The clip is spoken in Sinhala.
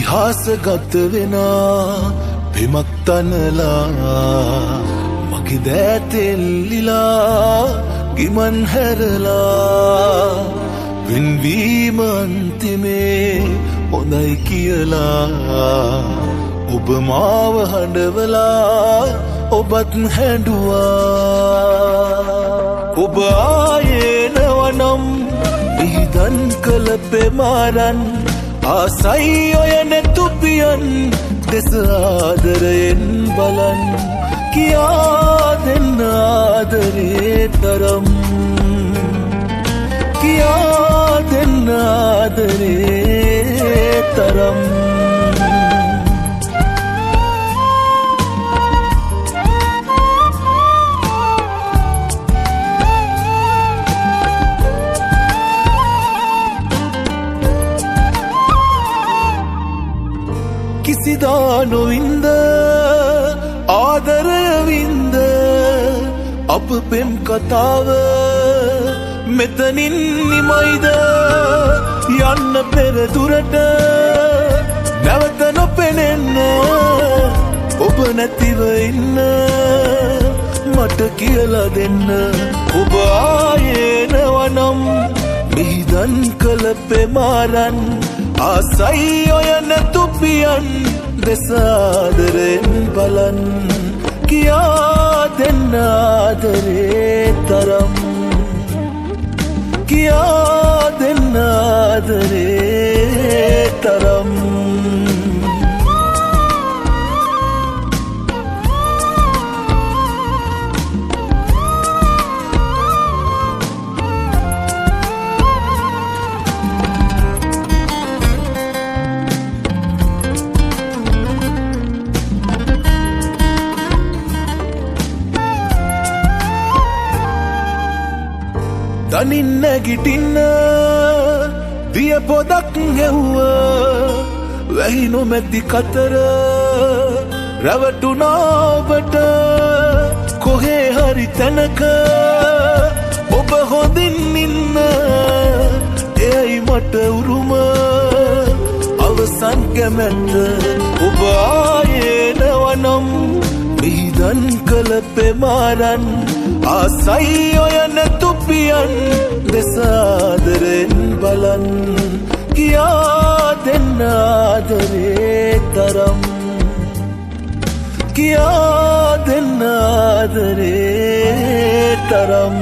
ඉතිහාසගත වෙනා පෙමක් තනලා මගේ දෑතෙල්ලිලා ගිමන් හැරලා වෙන්වීම අන්තිමේ හොඳයි කියලා ඔබ මාව හඬවලා ඔබත් හැඬුවා ඔබ ආයේ නවනම් විහිදන් කළ පෙමාරන් ආසයි ඔය නැතුපියන් දෙස ආදරයෙන් බලන් කියා දෙන්න ආදරේ තරම් කියා දෙන්න ආදරේ තරම් කිසිදා නොවින්ද ආදරය වින්ද අප පෙම් කතාව මෙතනින් නිමයිද යන්න පෙර දුරට නැවත නොපෙනෙන්න ඔබ නැතිව ඉන්න මට කියලා දෙන්න ඔබ ආයේ නවනම් මිහිදන් කළ පෙමාරන් ආසයි ඔය නැතුපියන් දෙස ආදරෙන් බලන් කියා දෙන්න ආදරේ තරම් කියා දෙන්න ආදරේ තරම් තනින් නැගිටින්න දිය පොදක් හෙව්ව වැහි නොමැති කතර රැවටුනාවට කොහේ හරි තැනක ඔබ හොඳින් ඉන්න එයයි මට උරුම අවසන් කැමැත්ත ඔබ ආයේ නවනම් මිහිදන් කළ පෙමාරන් ආසයි ඔය නැතුපියන් දෙස ආදරෙන් බලන් කියා දෙන්න ආදරේ තරම් කියා දෙන්න ආදරේ තරම්